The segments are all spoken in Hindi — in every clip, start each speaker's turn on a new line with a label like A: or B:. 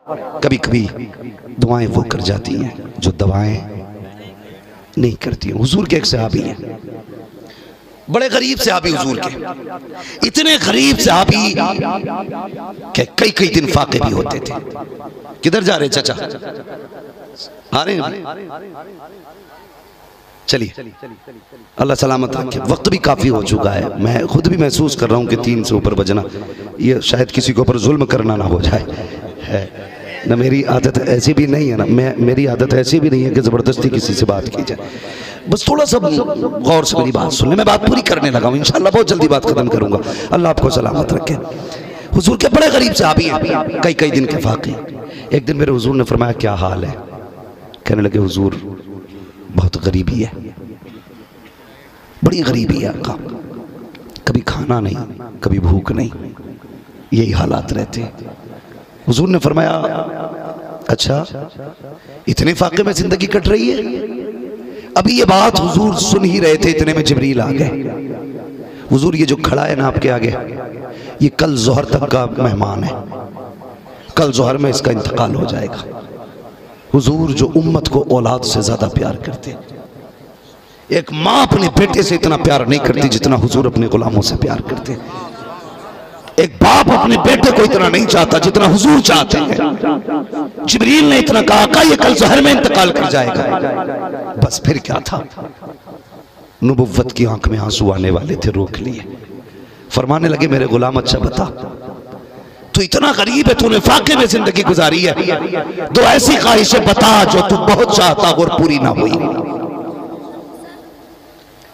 A: कभी कभी दुआएं वो कर जाती हैं जो दवाएं नहीं करती हैं। हुजूर के एक सहाबी हैं, बड़े गरीब सहाबी हुजूर के, इतने गरीब सहाबी कि कई कई दिन फाके भी होते थे। किधर जा रहे चाचा? आ रहे हैं? चलिए अल्लाह सलामत रखे। वक्त भी काफ़ी हो चुका है, मैं खुद भी महसूस कर रहा हूँ कि 3 से ऊपर बजना ये शायद किसी के ऊपर जुल्म करना ना हो जाए है ना। मेरी आदत ऐसी भी नहीं है ना, मेरी आदत ऐसी भी नहीं है कि ज़बरदस्ती किसी से बात की जाए। बस थोड़ा सा गौर से मेरी बात सुन ले, मैं बात पूरी करने लगा हूँ, इंशाल्लाह बहुत जल्दी बात खत्म करूँगा। अल्लाह आपको सलामत रखे। हुजूर के बड़े गरीब सहाबी हैं, कई कई दिन के फाके। एक दिन मेरे हुजूर ने फरमाया क्या हाल है? कहने लगे हुजूर बहुत गरीबी है, बड़ी गरीबी है आका, कभी खाना नहीं कभी भूख नहीं, यही हालात रहते हैं। हुजूर ने फरमाया अच्छा इतने फाके में जिंदगी कट रही है? अभी ये बात हुजूर सुन ही रहे थे, इतने में जिब्रील आ गए। हुजूर ये जो खड़ा है ना आपके आगे, ये कल जोहर तक का मेहमान है, कल जोहर में इसका इंतकाल हो जाएगा। हुजूर जो उम्मत को औलाद से ज्यादा प्यार करते, एक माँ अपने बेटे से इतना प्यार नहीं करती जितना हुजूर अपने गुलामों से प्यार करते। एक बाप अपने बेटे को इतना नहीं चाहता जितना हुजूर चाहते हैं। जिब्रील ने इतना कहा का ये कल ज़हर में इंतकाल कर जाएगा। बस फिर क्या था, नबुव्वत की आंख में आंसू आने वाले थे, रोक लिए। फरमाने लगे मेरे गुलाम अच्छा बता, तू इतना गरीब है, तूने फाके में जिंदगी गुजारी है, तो ऐसी ख्वाहिशें बता जो तू बहुत चाहता और पूरी ना हुई।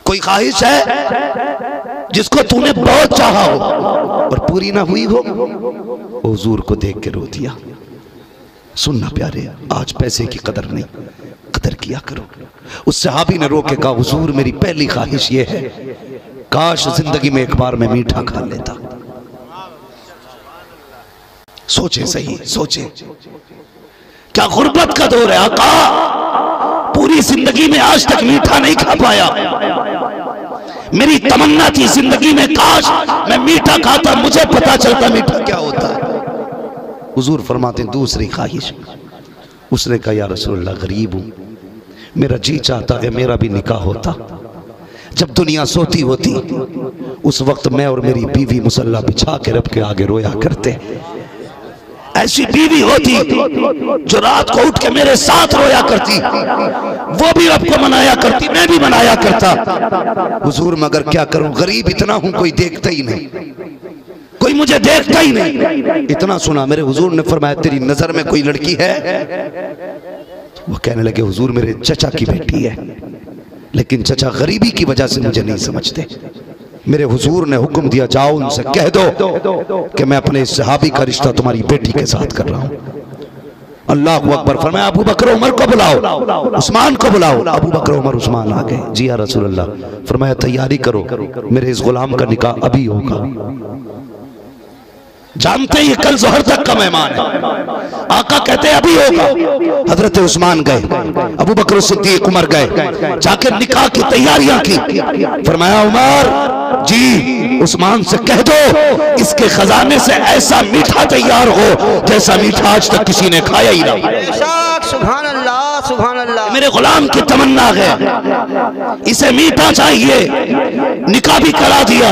A: कोई ख्वाहिश है जिसको तूने बहुत चाहा हो और पूरी ना हुई हो? हुजूर को देख के रो दिया। सुनना प्यारे, आज पैसे की कदर नहीं, कदर किया करो। उस सहाबी ने रो के कहा हुजूर मेरी पहली ख्वाहिश ये है, काश जिंदगी में एक बार मैं मीठा खा लेता। सोचे सही, सोचे क्या गुर्बत का दौर है आका, पूरी जिंदगी में आज तक मीठा नहीं खा पाया। मेरी तमन्ना थी जिंदगी में काश मैं मीठा खाता, मुझे पता चलता मीठा क्या होता है। हुजूर फरमाते दूसरी ख्वाहिश। उसने कहा या रसूलल्लाह गरीब हूं, मेरा जी चाहता है मेरा भी निकाह होता। जब दुनिया सोती होती उस वक्त मैं और मेरी बीवी मुसल्ला बिछा के रब के आगे रोया करते। ऐसी बीवी होती जो रात को उठ के मेरे साथ रोया करती, वो भी रब को मनाया करती, मैं भी मनाया करता। हुजूर मगर क्या करूं, गरीब इतना हूं कोई देखता ही नहीं, कोई मुझे देखता ही नहीं। इतना सुना मेरे हुजूर ने फरमाया तेरी नजर में कोई लड़की है? वो कहने लगे हुजूर मेरे चचा की बेटी है, लेकिन चचा गरीबी की वजह से मुझे नहीं समझते। मेरे हुजूर ने हुक्म दिया जाओ उनसे कह दो कि मैं अपने सहाबी का रिश्ता तुम्हारी बेटी के साथ कर रहा हूं। अल्लाह अकबर। फरमाया अबू बकर उमर को बुलाओ, उस्मान को बुलाओ। अबू बकर उमर उस्मान आ गए। जी या रसूल अल्लाह। फरमाया तैयारी करो, मेरे इस गुलाम का निकाह अभी होगा। जानते ही कल जोहर तक का मेहमान है। आका कहते अभी होगा। हजरत उस्मान गए, अबू बकर सिद्दीक उमर गए, जाकर निकाह की तैयारियां की। फरमाया उमर जी उस्मान से कह दो इसके खजाने से ऐसा मीठा तैयार हो जैसा मीठा आज तक किसी ने खाया ही नहीं।
B: सुभान अल्लाह, सुभान अल्लाह।
A: मेरे गुलाम की तमन्ना है, इसे मीठा चाहिए। निकाह भी करा दिया,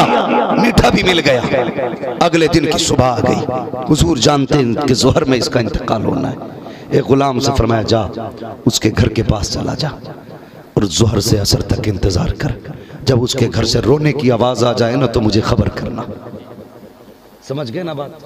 A: मीठा भी मिल गया। अगले दिन की सुबह आ गई। हुजूर जानते हैं कि जोहर में इसका इंतकाल होना है। एक गुलाम से फरमाया जा उसके घर के पास चला जा और जोहर से असर तक इंतजार कर। जब उसके घर से रोने की आवाज आ जाए ना तो मुझे खबर करना। समझ गए ना बात?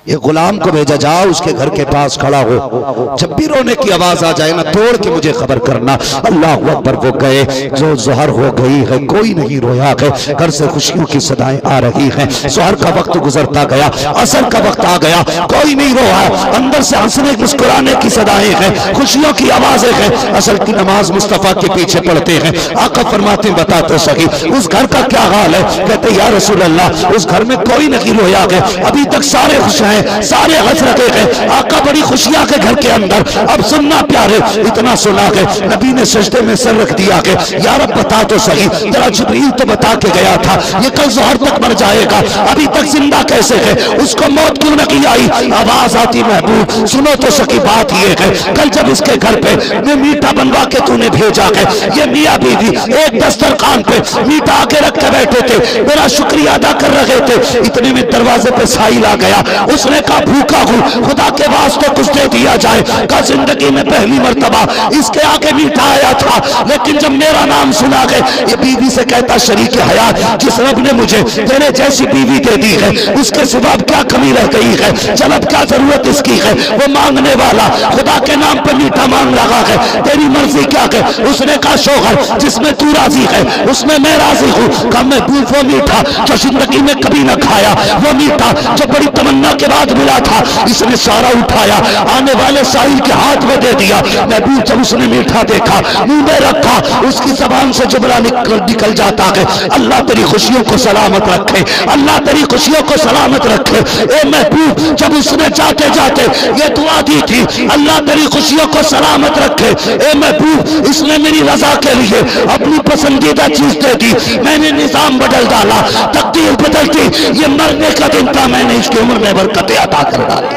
A: ये गुलाम को भेजा जाओ, उसके घर के पास खड़ा हो, जब भी रोने की आवाज आ जाए ना तोड़ के मुझे खबर करना। अल्लाह अकबर। वो गए, जो जोहर हो गई है, कोई नहीं रोया है, घर से खुशियों की सदाएं आ रही हैं। जोहर का वक्त गुजरता गया, असर का वक्त आ गया, कोई नहीं रोया। अंदर से हंसने मुस्कुराने की सदाएं हैं, खुशियों की आवाजें हैं। असल की नमाज मुस्तफा के पीछे पढ़ते हैं। आका फरमाते बता तो सही उस घर का क्या हाल है? कहते या रसूल अल्लाह उस घर में कोई नहीं रोया है, अभी तक सारे खुश हैं, सारे हंस रहे हैं। आका बड़ी खुशियां के घर के अंदर। अब सुनना प्यारे, इतना सुना के नबी ने सजदे में सर रख दिया के या रब बता तो सही, तेरा जिब्रील तो बता के गया था ये कल ज़ोहर तक मर जाएगा, अभी तक जिंदा कैसे है, उसको मौत क्यों नहीं आई? आवाज आती महबूब सुनो तो सकी बात ये है, कल जब इसके घर पे मैं मीठा बनवा के तूने भेजा है, ये मियाँ बीवी एक दस्तरखान पे मीठा आके रख के बैठे थे, मेरा शुक्रिया अदा कर रहे थे, इतने में दरवाजे पे साहिल आ गया। उसने कहा भूखा हूँ, खुदा के वास्ते कुछ दे दिया जाए। कहा जिंदगी में पहली मर्तबा इसके आगे मीठा आया था, लेकिन जब मेरा नाम सुना गया, ये बीवी से कहता शरीक हयात, जिस रब ने मुझे तेरे जैसी बीवी दे दी है उसके सिवा क्या कमी रह गई है, चल अब क्या जरूरत इसकी है? वो मांगने वाला खुदा के नाम पर मीठा मांग रहा है, तेरी मर्जी क्या है? उसने कहा शोहर जिसमें तू राजी है उसमें मैं राजी हूँ। कहा मैं वो मीठा जो जिंदगी में कभी ना खाया, वो मीठा जो बड़ी तमन्ना के बाद मिला था, इसने सारा उठाया आने वाले साहिल के हाथ में दे दिया। महबूब जब उसने मीठा देखा मुंह में रखा, उसकी जबान से जुमला निकल जाता है, अल्लाह तेरी खुशियों को सलामत रखे, अल्लाह तेरी खुशियों को सलामत रखे। ए महबूब जब उसने जाते जाते ये दुआ दी थी, अल्लाह तेरी खुशियों को सलामत रखे। ए महबूब इसने मेरी रजा के लिए अपनी पसंदीदा चीज दे दी, मैंने निजाम बदल डाला, तकदीर बदलती, ये मरने का दिन था, मैंने इसकी उम्र में बरकतें अता कर डाली।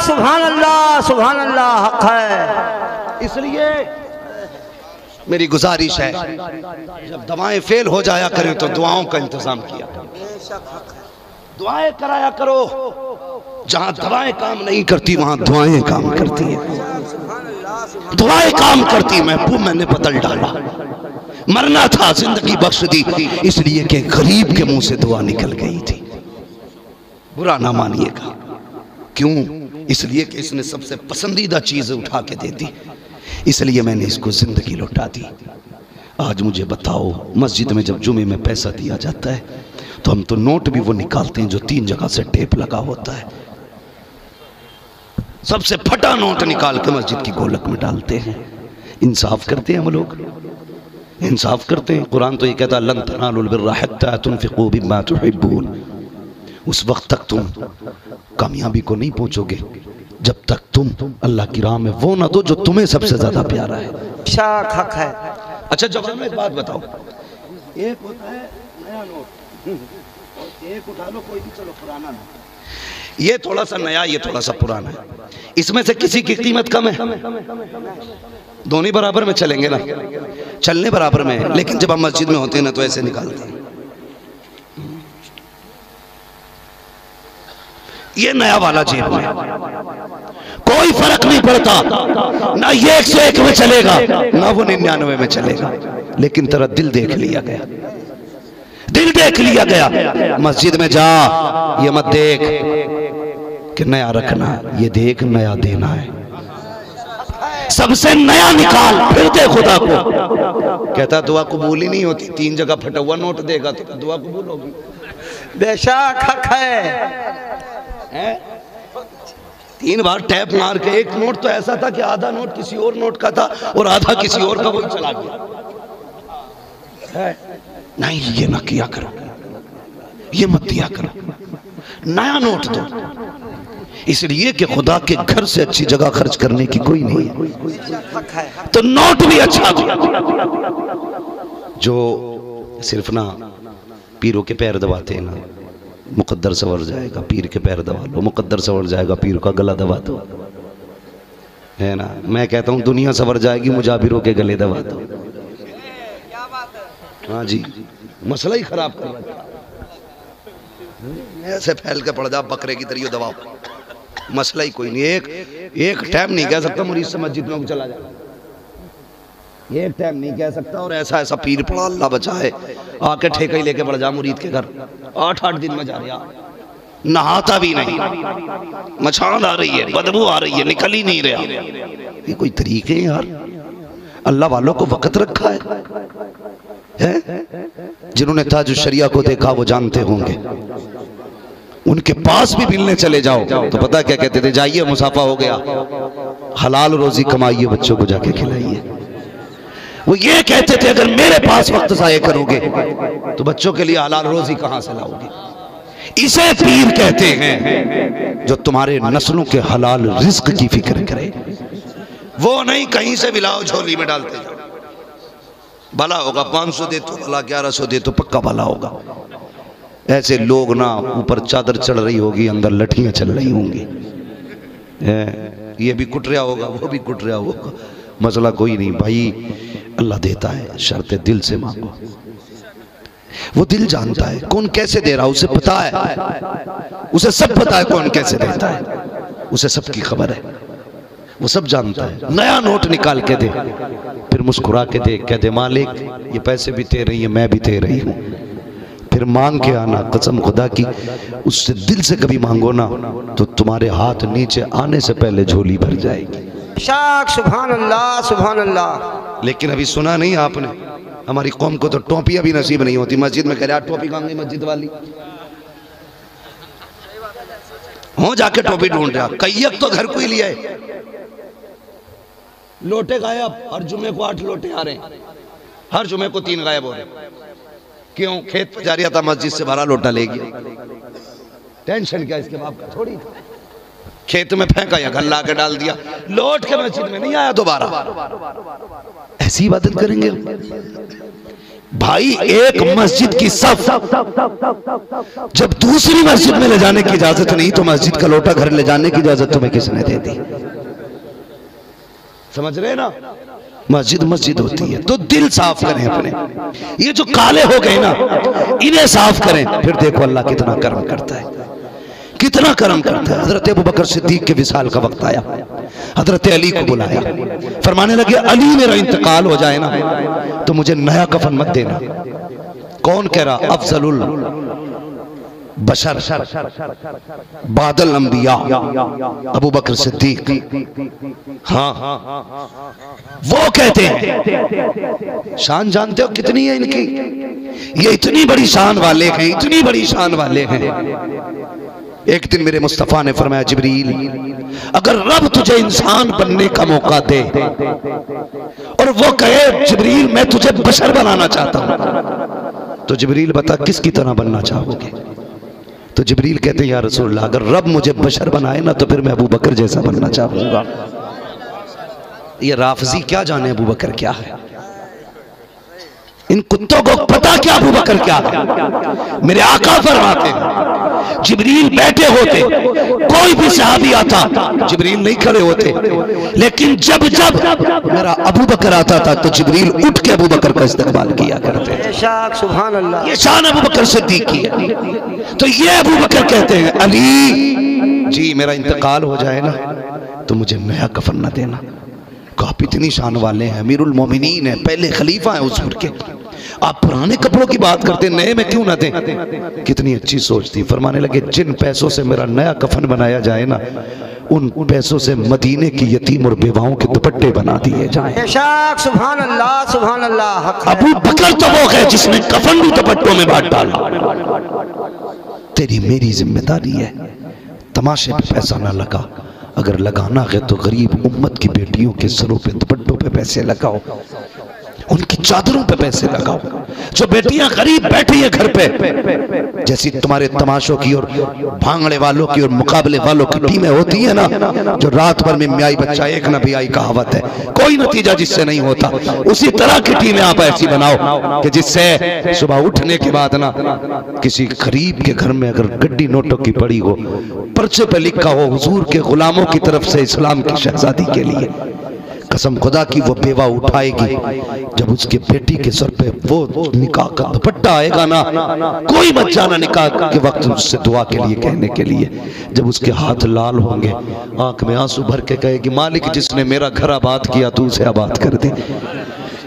B: सुभान अल्लाह हक है।
A: इसलिए मेरी गुजारिश है जब दवाएं फेल हो जाया करें तो दुआओं का इंतजाम किया करो, दुआएं कराया करो। जहां दवाएं काम नहीं करती वहां दुआएं काम करती हैं, दुआएं काम करती। महबूब मैंने बदल डाला, मरना था जिंदगी बख्श दी, इसलिए कि गरीब के मुंह से दुआ निकल गई थी। बुरा ना मानिएगा, क्यों? इसलिए कि इसने सबसे पसंदीदा चीज उठा के दे दी, इसलिए मैंने इसको जिंदगी लौटा दी। आज मुझे बताओ, मस्जिद में जब जुमे में पैसा दिया जाता है तो हम तो नोट भी वो निकालते हैं जो 3 जगह से टेप लगा होता है, सबसे फटा नोट निकाल के मस्जिद की गोलक में डालते हैं। इंसाफ करते हैं हम लोग, इंसाफ करते हैं। कुरान तो ये कहता है लन तनालुल बिर्रा हत्ता तुनफिकू मिम्मा तुहिब्बून, उस वक्त तक तुम कामयाबी को नहीं पहुंचोगे जब तक तुम अल्लाह की राह में वो ना दो जो तुम्हें सबसे ज्यादा प्यारा है।
B: शाख हक है।
A: अच्छा जब हमें एक बात बताओ, एक होता है नया नोट, एक उठा लो कोई भी, चलो पुराना नोट, ये थोड़ा सा नया, ये थोड़ा सा पुराना है, इसमें से किसी की कीमत कम है? दोनों बराबर में चलेंगे ना, चलने बराबर में है। लेकिन जब हम मस्जिद में होते हैं ना तो ऐसे निकालते हैं, ये नया वाला जेब में, कोई फर्क नहीं पड़ता, ना ये 101 में चलेगा ना वो 99 में चलेगा, लेकिन तेरा दिल देख लिया गया, दिल देख लिया गया। मस्जिद में जा, ये मत देख कि नया रखना, ये देख नया देना है, सबसे नया निकाल फिर दे खुदा को। कहता दुआ कबूल ही नहीं होती, 3 जगह फटा हुआ नोट देगा तो दुआ कबूल होगी?
B: बेशक हक है।
A: 3 बार टैप मार के, एक नोट तो ऐसा था कि आधा नोट किसी और नोट का था और आधा किसी और का, वही चला गया। नहीं ये ना किया करो, ये मत दिया करो, नया नोट दो, इसलिए कि खुदा के घर से अच्छी जगह खर्च करने की कोई नहीं है। तो नोट भी अच्छा दो, जो सिर्फ ना पीरों के पैर दबाते हैं ना, मुकद्दर संवर जाएगा, पीर के पैर दबा लो, मुकद्दर संवर जाएगा, पीर का गला दबा दो, है ना। मैं कहता हूँ दुनिया संवर जाएगी, मुजाबिरों के गले दबा दो। हाँ जी, मसला ही खराब कर रहा है, ऐसे फैल के पड़ जा बकरे की तरह दबाओ, मसला ही कोई नहीं। एक टाइम नहीं कह सकता मुरीद से मस्जिद में चला जाए, एक टाइम नहीं कह सकता, और ऐसा ऐसा पीर पड़ा अल्लाह बचाए आके ठेका ही लेके पड़ जा मुरीद के घर, 8-8 दिन में जा रहा, नहाता भी नहीं, मछांद आ रही है, बदबू आ रही है, निकल ही नहीं रहा। ये कोई तरीके हैं यार? अल्लाह वालों को वक्त रखा है? जिन्होंने ताज शरिया को देखा वो जानते होंगे, उनके पास भी मिलने चले जाओ तो पता क्या कहते थे, जाइए मुसाफा हो गया, हलाल रोजी कमाइए, बच्चों को जाके खिलाइए। वो ये कहते थे अगर मेरे पास वक्त ज़ाया करोगे तो बच्चों के लिए हलाल रोजी कहां से लाओगे। इसे पीर कहते हैं जो तुम्हारे नस्लों के हलाल रिस्क की फिक्र करे। वो नहीं कहीं से भी लाओ झोली में डालते जाओ, भला होगा। 500 दे तो भला, 1100 दे तो पक्का भला होगा। ऐसे लोग ना, ऊपर चादर चढ़ रही होगी, अंदर लठियां चल रही होंगी। ये भी कुट रहा होगा, वो भी कुट रहा होगा, मसला कोई नहीं भाई। अल्लाह देता है, शर्त दिल से मांगो। वो दिल जानता है कौन कैसे दे रहा, उसे पता है, उसे सब पता है कौन कैसे देता है, उसे सबकी खबर है, वो सब जानता है। नया नोट निकाल के दे, फिर मुस्कुरा के दे, कह दे मालिक ये पैसे भी दे रही है, मैं भी दे रही हूँ। फिर मांग के आना, कसम खुदा की उससे दिल से कभी मांगो ना तो तुम्हारे हाथ नीचे आने से पहले झोली भर जाएगी।
B: सुभान अल्लाह, सुभान अल्लाह।
A: लेकिन अभी सुना नहीं आपने, हमारी कौम को तो टोपियां भी नसीब नहीं होती। मस्जिद में कह रहे टोपी कहाँ गई मस्जिद वाली, हो जाके टोपी ढूंढ रहा। कैयक तो घर को ही लिया है। लोटे गायब, हर जुमे को 8 लोटे आ रहे हैं, हर जुमे को 3 गायब हो रहे हैं। क्यों? खेत पर जा रहा था, मस्जिद से भरा लोटा ले गया। टेंशन क्या इसके बाप का थोड़ी था। खेत में फेंका या घर ला के डाल दिया, लौट के मस्जिद में नहीं आया दोबारा। ऐसी इबादत करेंगे भाई? एक मस्जिद की सफ जब दूसरी मस्जिद में ले जाने की इजाजत नहीं, तो मस्जिद का लोटा घर ले जाने की इजाजत तुम्हें किसने दे दी? समझ रहे ना? मस्जिद मस्जिद होती है तो दिल साफ करें अपने। ये जो काले हो गए ना, इन्हें साफ करें, फिर देखो अल्लाह कितना करम करता है, कितना करम करता है। हजरत अबू बकर सिद्दीक के विसाल का वक्त आया, हजरत अली को बुलाया, फरमाने लगे अली मेरा इंतकाल हो जाए ना तो मुझे नया कफन मत देना। कौन कह रहा? अफजलुल बशर बादल अंबिया अबू बकर सिद्दीक। हाँ वो कहते हैं। शान जानते हो कितनी है इनकी? ये इतनी बड़ी शान वाले हैं, इतनी बड़ी शान वाले हैं। एक दिन मेरे मुस्तफा ने फरमाया जिब्रील अगर रब तुझे इंसान बनने का मौका दे और वो कहे जिब्रील मैं तुझे बशर बनाना चाहता हूं, तो जिब्रील बता किसकी तरह बनना चाहोगे? तो जिब्रील कहते हैं या रसूलल्लाह अगर रब मुझे बशर बनाए ना तो फिर मैं अबू बकर जैसा बनना चाहूंगा। ये राफजी क्या जाने अबू बकर क्या है? इन कुत्तों को पता क्या अबू बकर क्या है? मेरे आका फरमाते हैं जिब्रील बैठे होते, कोई भी सहाबी आता जिब्रील नहीं खड़े होते, लेकिन जब जब मेरा अबू बकर आता था तो जिब्रील उठ के अबू बकर का इस्तकबाल किया करते थे।
B: सुभान अल्लाह। ये
A: शान अबू बकर सिद्दीक की है। तो ये अबू बकर कहते हैं अली जी मेरा इंतकाल हो जाए ना तो मुझे नया कफन न देना। आप इतनी शान वाले हैं, अमीरुल मोमिनीन है, पहले खलीफा है हुजूर के, आप पुराने कपड़ों की बात करते हैं, नए में क्यों ना दें? कितनी अच्छी सोच थी। फरमाने लगे जिन पैसों से मेरा नया कफन बनाया जाए ना उन पैसों से मदीने की यतीम और बेवाओं के दुपट्टे बना दिए जाए।
B: सुभान अल्लाह, सुभान अल्लाह।
A: अबू बकर तो वो है जिसने कफन भी दुपट्टों में बांट डाला। तेरी मेरी जिम्मेदारी है, तमाशे पे पैसा ना लगा, अगर लगाना है तो गरीब उम्मत की बेटियों के सरों पे दुपट्टों पे पैसे लगाओ, उनकी चादरों पे पैसे लगाओ। जो बेटियां गरीब बैठी है घर पे, जैसी तुम्हारे तमाशों की और भांगड़े वालों की और मुकाबले वालों की टीमें होती है ना, जो रात भर में म्याई बच्चा एक न भी आई कहावत है, कोई नतीजा जिससे नहीं होता, उसी तरह की टीमें आप ऐसी बनाओ कि जिससे सुबह उठने के बाद ना किसी गरीब के घर में अगर गड्डी नोटों की पड़ी हो, पर्चे पे लिखा हो हुजूर के गुलामों की तरफ से इस्लाम की शहजादी के लिए, कसम खुदा की वो बेवा उठाएगी जब उसके बेटी के सर पे वो निकाह का दुपट्टा आएगा ना, कोई मत जाना निकाह के वक्त उससे दुआ के लिए कहने के लिए, जब उसके हाथ लाल होंगे आंख में आंसू भर के कहेगी मालिक जिसने मेरा घर आबाद किया तू उसे आबाद कर दे,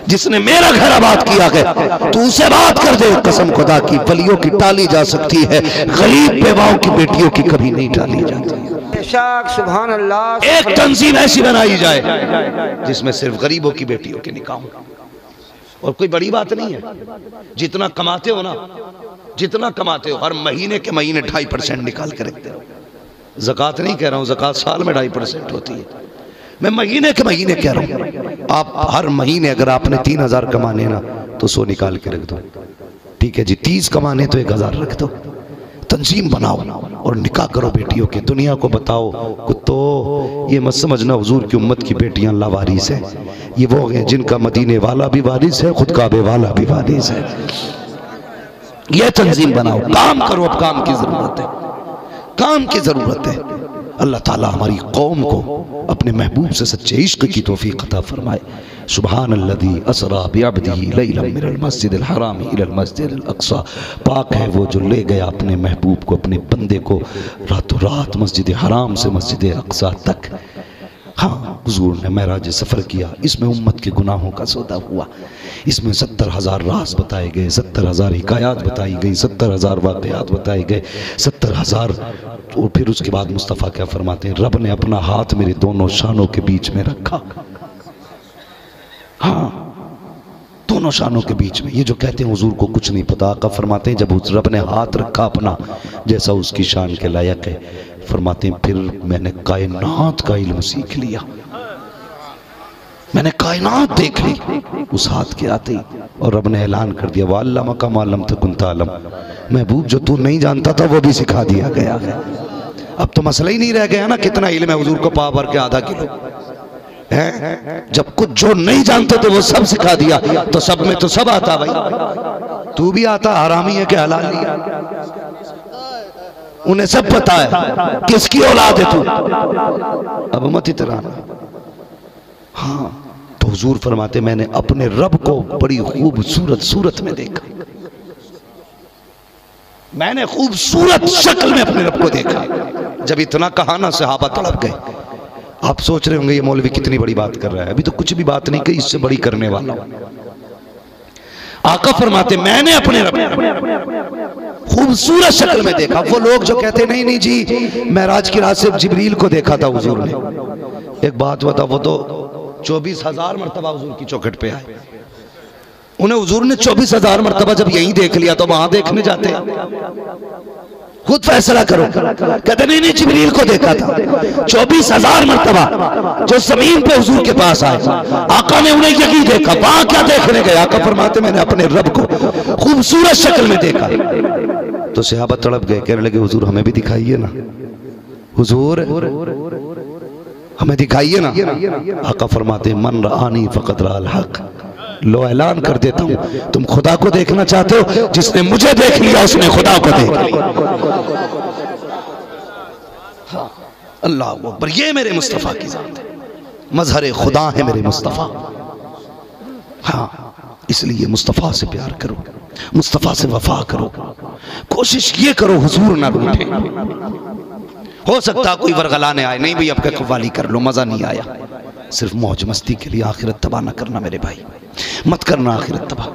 A: जिसने मेरा घर आबाद किया है तू उसे आबाद कर दे। कसम खुदा की वलियों की टाली जा सकती है, गरीब बेवाओं की बेटियों की कभी नहीं टाली जाती।
B: सुभान अल्लाह।
A: एक तंजीम ऐसी बनाई जाए जिसमें सिर्फ गरीबों की बेटियों के निकाह हो, और कोई बड़ी बात नहीं है। जितना कमाते हो ना, जितना कमाते हो हर महीने के महीने 2.5% निकाल के रखते हो। ज़कात नहीं कह रहा हूँ, ज़कात साल में 2.5% होती है, मैं महीने के महीने कह रहा हूँ। आप हर महीने अगर आपने 3000 कमाने ना तो 100 निकाल के रख दो, ठीक है जी। 30 कमाने तो 1000 रख दो, तंजीम बनाओ और निकाह करो बेटियों के। दुनिया को बताओ कुत्तो, ये मत समझना हुजूर की उम्मत की बेटियां लावारिस है। ये वो हैं जिनका मदीने वाला भी वारिस है, खुद काबे वाला भी वारिस है। ये तंजीम बनाओ, काम करो। अब काम की जरूरत है, काम की जरूरत है। अल्लाह ताला हमारी कौम को अपने महबूब से सच्चे इश्क की तौफीक अता फरमाए। सुबहान अल्लज़ी असरा बिअब्दिही लैलन मिनल मस्जिदिल हराम इलल मस्जिदिल अक़सा। पाक है वो जो ले गया अपने महबूब को, अपने बंदे को रातों रात मस्जिद हराम से मस्जिद अक़सा तक। हाँ, हुजूर ने महराज सफ़र किया। इसमें उम्मत के गुनाहों का सौदा हुआ। इसमें 70,000 राज बताए गए, 70,000 हिकायात बताई गई, 70,000 वाक़यात बताए गए, 70,000। और फिर उसके बाद मुस्तफ़ा क्या फरमाते हैं, रब ने अपना हाथ मेरे दोनों शानों के बीच में रखा। हाँ, दोनों शानों के बीच में। ये जो कहते हैं हुजूर को कुछ नहीं पता, आका फरमाते हैं जब उस रब ने हाथ रखा अपना जैसा उसकी शान के लायक है, फरमाते हैं फिर मैंने कायनात का इल्म सीख लिया, मैंने कायनात देख ली उस हाथ के आते ही। और रब ने ऐलान कर दिया वअल्लमका मा लम तकुन तअलम, महबूब जो तू नहीं जानता था वो भी सिखा दिया गया है। अब तो मसला ही नहीं रह गया ना कितना इल्म है हुजूर को, पा भर के आधा किलो है। जब कुछ जो नहीं जानते थे वो सब सिखा दिया, तो सब में तो सब आता भाई। तू भी आता, हरामी है कि हलाली है, उन्हें सब पता है किसकी औलाद है तू। अब मत इतराना। हाँ, तो हुजूर फरमाते मैंने अपने रब को बड़ी खूबसूरत सूरत में देखा, मैंने खूबसूरत शक्ल में अपने रब को देखा। जब इतना कहा ना सहाबा तड़प गए। आप सोच रहे होंगे ये मौलवी कितनी बड़ी बात कर रहा है, अभी तो कुछ भी बात नहीं कही, इससे बड़ी करने वाला हूं। आका फरमाते मैंने अपने रब खूबसूरत शक्ल में देखा। वो लोग जो कहते नहीं नहीं जी महराज की रात से जिब्रील को देखा था हुजूर ने, एक बात बता, वो तो 24,000 मरतबा हुजूर की चौखट पे आए। उन्हें हुजूर ने 24,000 मरतबा जब यहीं देख लिया तो वहां देखने जाते हैं। खुद फैसला करो। कहते नहीं नहीं जिब्रील को देखा था 24,000 मरतबा जो जमीन पे हुजूर के पास आए। आका ने उन्हें यही देखा। वहां क्या देखने गए? आका फरमाते मैंने अपने रब को खूबसूरत शक्ल में देखा। तो सहाबा तड़प गए, कहने लगे हुजूर हमें भी दिखाइए ना, हुजूर हमें दिखाइए ना। आका फरमाते मन रानी फकत राल हक। लो ऐलान कर देता हूं, तुम खुदा को देखना चाहते हो, जिसने मुझे देख लिया उसने खुदा को देख लिया। अल्लाह अकबर, ये मेरे मुस्तफ़ा की जात है, मजहर खुदा है मेरे मुस्तफ़ा। हाँ, इसलिए मुस्तफ़ा से प्यार करो, मुस्तफ़ा से वफा करो, कोशिश ये करो हुजूर ना रूठे। हो सकता कोई वरगलाने आए, नहीं भाई अब क्या कव्वाली कर लो, मजा नहीं आया, सिर्फ मौज मस्ती के लिए आखिरत तबाह ना करना मेरे भाई, मत करना आखिरत तबाह।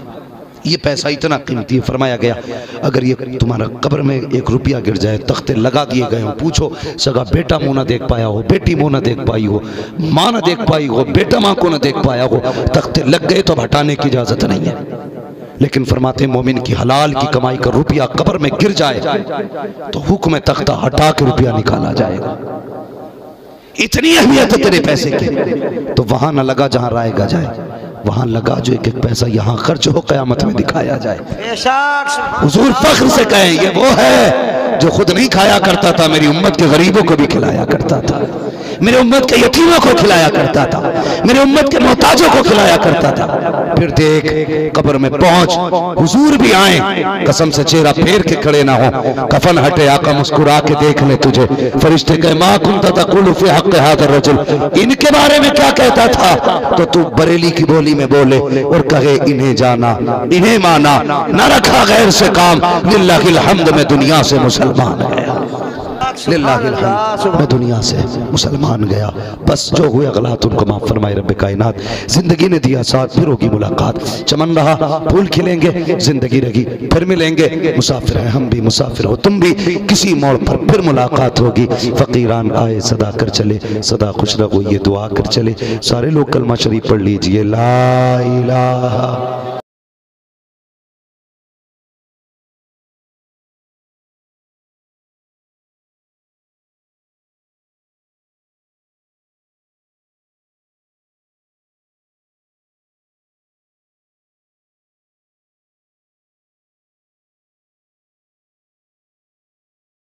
A: ये पैसा इतना कीमती है, फरमाया गया अगर ये तुम्हारा कब्र में 1 रुपया गिर जाए, तख्ते लगा दिए गए हो, पूछो सगा बेटा मुंह ना देख पाया हो, बेटी मुंह ना देख पाई हो, माँ ना देख पाई हो, बेटा माँ को ना देख पाया हो, तख्ते लग गए तो हटाने की इजाजत नहीं है। लेकिन फरमाते मोमिन की हलाल की कमाई का रुपया कब्र में गिर जाए तो हुक्म तख्ता हटा के रुपया निकाला जाएगा। इतनी अहमियत है तेरे पैसे की। तो वहां न लगा जहां रायगा जाए, वहां लगा जो एक एक पैसा यहाँ खर्च हो कयामत में दिखाया जाए। हुजूर फख्र से कहें ये वो है जो खुद नहीं खाया करता था, मेरी उम्मत के गरीबों को भी खिलाया करता था, मेरे उम्मत के यतीमों को खिलाया करता था, मेरे उम्मत के मोहताजों को खिलाया करता था। फिर देख कब्र में पहुंच, हुजूर भी आए, कसम से चेहरा फेर के खड़े ना हो, कफन हटे, आका मुस्कुरा के देख ले तुझे। फरिश्ते कहे मा कुंता तक़ूलु फ़ी हक़्क़ि हाज़ा रजुल, इनके बारे में क्या कहता था? तो तू बरेली की बोली में बोले और कहे इन्हें जाना, इन्हें माना, न रखा गैर से काम, लिल्लाहिल हम्द में दुनिया से मुसलमान गया, लिल्लाहिल हम्द में दुनिया से मुसलमान गया। बस जो हुए गलत उनको माफ फरमाए रब्बे कायनात। जिंदगी ने दिया साथ, फिर होगी मुलाकात, चमन रहा फूल खिलेंगे, जिंदगी रही फिर मिलेंगे, मुसाफिर हैं हम भी, मुसाफिर हो तुम भी, किसी मोड़ पर फिर मुलाकात होगी। फकीरान आए सदा कर चले, सदा खुश रहो ये दुआ कर चले। सारे लोग कलमा शरीफ पढ़ लीजिए, ला इलाहा